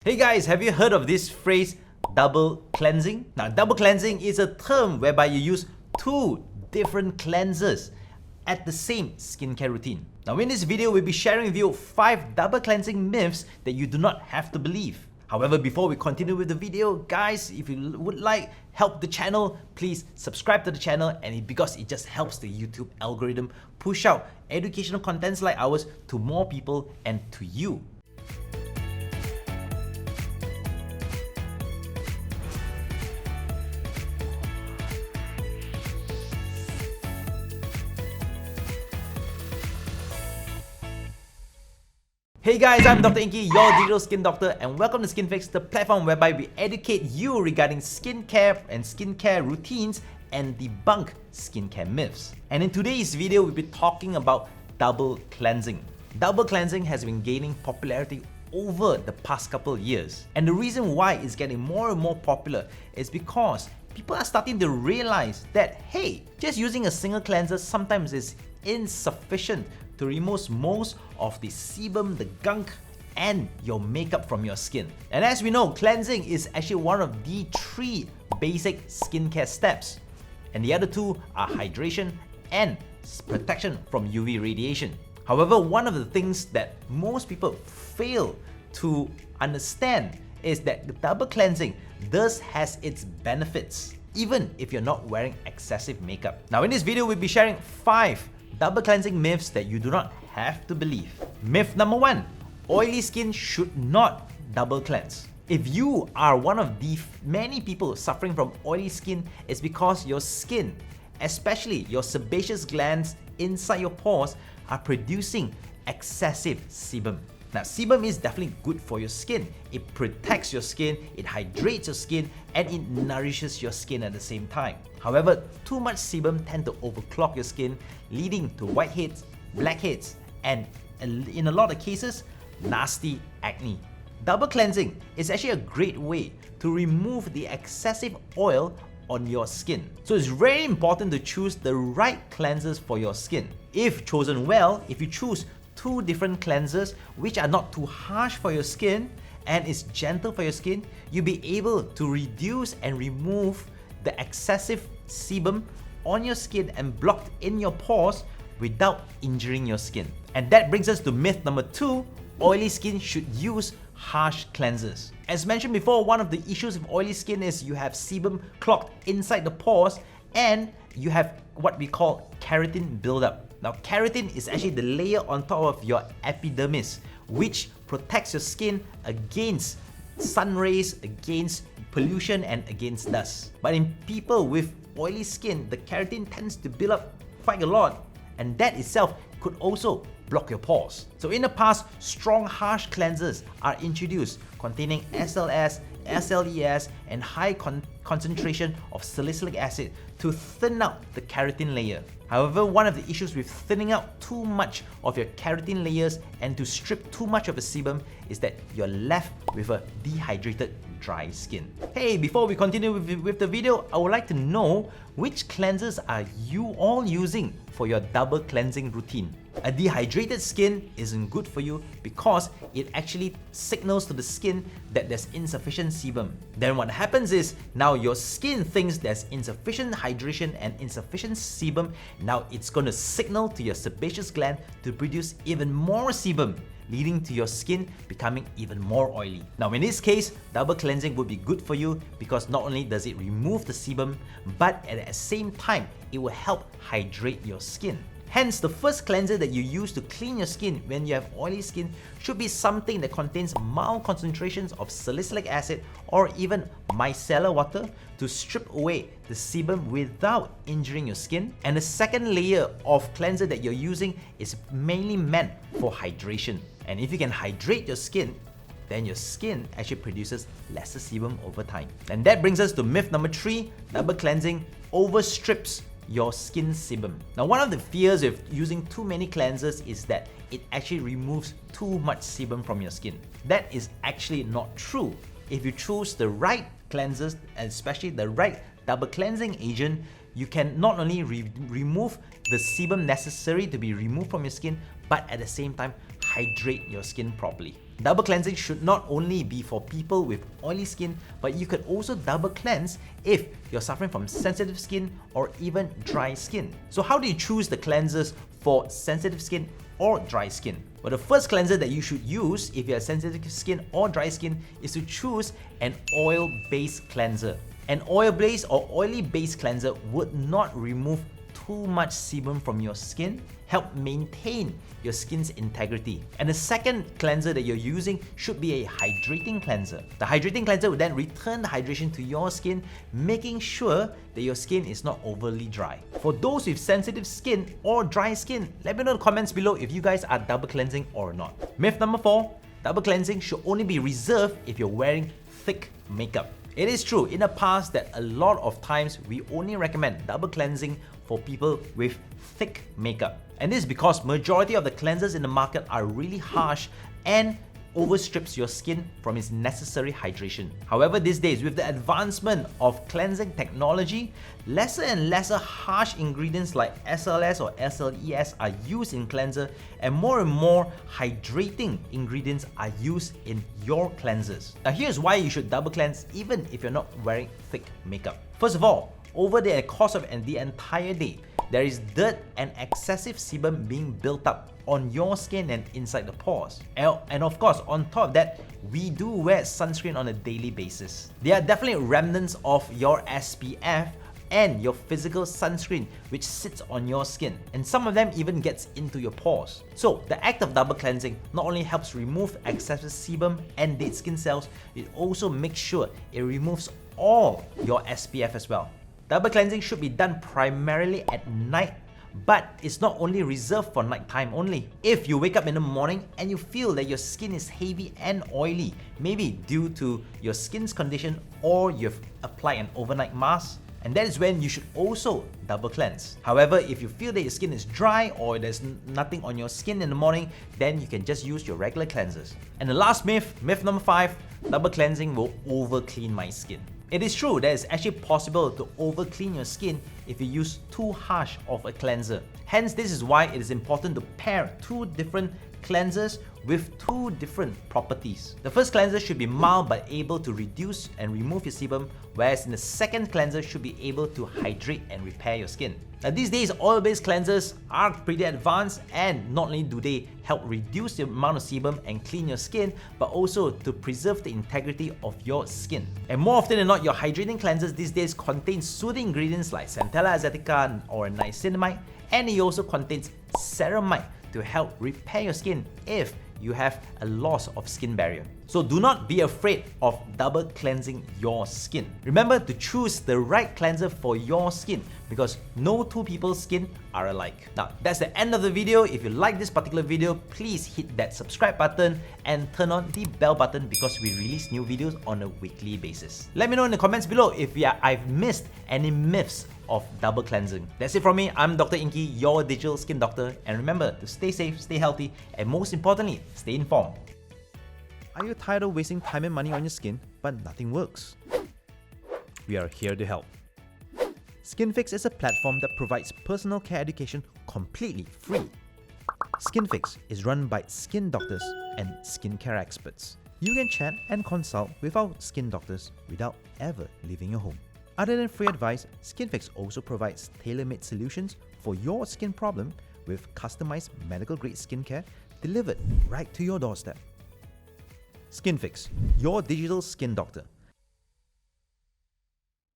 Hey guys, have you heard of this phrase, double cleansing? Now, double cleansing is a term whereby you use two different cleansers at the same skincare routine. Now, in this video, we'll be sharing with you 5 double cleansing myths that you do not have to believe. However, before we continue with the video, guys, if you would like help the channel, please subscribe to the channel, and because it just helps the YouTube algorithm push out educational contents like ours to more people and to you. Hey guys, I'm Dr Ingky, your digital skin doctor, and welcome to Skynfyx, the platform whereby we educate you regarding skincare and skincare routines and debunk skincare myths. And in today's video, we'll be talking about double cleansing. Double cleansing has been gaining popularity over the past couple of years. And the reason why it's getting more and more popular is because people are starting to realize that, hey, just using a single cleanser sometimes is insufficient to remove most of the sebum, the gunk, and your makeup from your skin. And as we know, cleansing is actually one of the 3 basic skincare steps. And the other 2 are hydration and protection from UV radiation. However, one of the things that most people fail to understand is that the double cleansing does has its benefits, even if you're not wearing excessive makeup. Now, in this video, we'll be sharing 5 double cleansing myths that you do not have to believe. Myth number 1, oily skin should not double cleanse. If you are one of the many people suffering from oily skin, it's because your skin, especially your sebaceous glands inside your pores, are producing excessive sebum. Now, sebum is definitely good for your skin. It protects your skin, it hydrates your skin, and it nourishes your skin at the same time. However, too much sebum tend to overclog your skin, leading to whiteheads, blackheads, and in a lot of cases, nasty acne. Double cleansing is actually a great way to remove the excessive oil on your skin. So it's very important to choose the right cleansers for your skin. If chosen well, if you choose 2 different cleansers which are not too harsh for your skin and is gentle for your skin, you'll be able to reduce and remove the excessive sebum on your skin and blocked in your pores without injuring your skin. And that brings us to myth number 2, oily skin should use harsh cleansers. As mentioned before, one of the issues with oily skin is you have sebum clogged inside the pores and you have what we call keratin buildup. Now, keratin is actually the layer on top of your epidermis, which protects your skin against sun rays, against pollution, and against dust. But in people with oily skin, the keratin tends to build up quite a lot, and that itself could also block your pores. So in the past, strong harsh cleansers are introduced containing SLS, SLES, and high concentration of salicylic acid to thin out the keratin layer. However, one of the issues with thinning out too much of your keratin layers and to strip too much of the sebum is that you're left with a dehydrated, dry skin. Hey, before we continue with the video, I would like to know which cleansers are you all using for your double cleansing routine. A dehydrated skin isn't good for you because it actually signals to the skin that there's insufficient sebum. Then what happens is now your skin thinks there's insufficient hydration and insufficient sebum. Now it's going to signal to your sebaceous gland to produce even more sebum, leading to your skin becoming even more oily. Now, in this case, double cleansing would be good for you because not only does it remove the sebum, but at the same time, it will help hydrate your skin. Hence, the first cleanser that you use to clean your skin when you have oily skin should be something that contains mild concentrations of salicylic acid or even micellar water to strip away the sebum without injuring your skin. And the second layer of cleanser that you're using is mainly meant for hydration. And if you can hydrate your skin, then your skin actually produces lesser sebum over time. And that brings us to myth number 3, double cleansing overstrips your skin sebum. Now, one of the fears of using too many cleansers is that it actually removes too much sebum from your skin. That is actually not true. If you choose the right cleansers, and especially the right double cleansing agent, you can not only remove the sebum necessary to be removed from your skin, but at the same time hydrate your skin properly. Double cleansing should not only be for people with oily skin, but you could also double cleanse if you're suffering from sensitive skin or even dry skin. So how do you choose the cleansers for sensitive skin or dry skin? Well, the first cleanser that you should use if you have sensitive skin or dry skin is to choose an oil-based cleanser. An oil-based or oily-based cleanser would not remove too much sebum from your skin, help maintain your skin's integrity. And the second cleanser that you're using should be a hydrating cleanser. The hydrating cleanser will then return the hydration to your skin, making sure that your skin is not overly dry. For those with sensitive skin or dry skin, let me know in the comments below if you guys are double cleansing or not. Myth number 4, double cleansing should only be reserved if you're wearing thick makeup. It is true in the past that a lot of times we only recommend double cleansing for people with thick makeup. And this is because majority of the cleansers in the market are really harsh and overstrips your skin from its necessary hydration. However, these days, with the advancement of cleansing technology, lesser and lesser harsh ingredients like SLS or SLES are used in cleanser, and more hydrating ingredients are used in your cleansers. Now here's why you should double cleanse even if you're not wearing thick makeup. First of all, over the course of the entire day, there is dirt and excessive sebum being built up on your skin and inside the pores. And of course, on top of that, we do wear sunscreen on a daily basis. There are definitely remnants of your SPF and your physical sunscreen which sits on your skin, and some of them even gets into your pores. So the act of double cleansing not only helps remove excessive sebum and dead skin cells, it also makes sure it removes all your SPF as well. Double cleansing should be done primarily at night, but it's not only reserved for nighttime only. If you wake up in the morning and you feel that your skin is heavy and oily, maybe due to your skin's condition or you've applied an overnight mask, and that is when you should also double cleanse. However, if you feel that your skin is dry or there's nothing on your skin in the morning, then you can just use your regular cleansers. And the last myth number 5, double cleansing will overclean my skin. It is true that it's actually possible to overclean your skin if you use too harsh of a cleanser. Hence, this is why it is important to pair two different cleansers with two different properties. The first cleanser should be mild but able to reduce and remove your sebum, whereas in the second cleanser should be able to hydrate and repair your skin. Now these days, oil-based cleansers are pretty advanced, and not only do they help reduce the amount of sebum and clean your skin, but also to preserve the integrity of your skin. And more often than not, your hydrating cleansers these days contain soothing ingredients like Centella asiatica or niacinamide, and it also contains ceramide to help repair your skin if you have a loss of skin barrier. So do not be afraid of double cleansing your skin. Remember to choose the right cleanser for your skin, because no two people's skin are alike. Now that's the end of the video. If you like this particular video, please hit that subscribe button and turn on the bell button because we release new videos on a weekly basis. Let me know in the comments below if I've missed any myths of double cleansing. That's it from me. I'm Dr. Ingky, your digital skin doctor, and remember to stay safe, stay healthy, and most importantly, stay informed. Are you tired of wasting time and money on your skin, but nothing works? We are here to help. Skynfyx is a platform that provides personal care education completely free. Skynfyx is run by skin doctors and skincare experts. You can chat and consult with our skin doctors without ever leaving your home. Other than free advice, Skynfyx also provides tailor-made solutions for your skin problem with customized medical-grade skincare delivered right to your doorstep. Skynfyx, your digital skin doctor.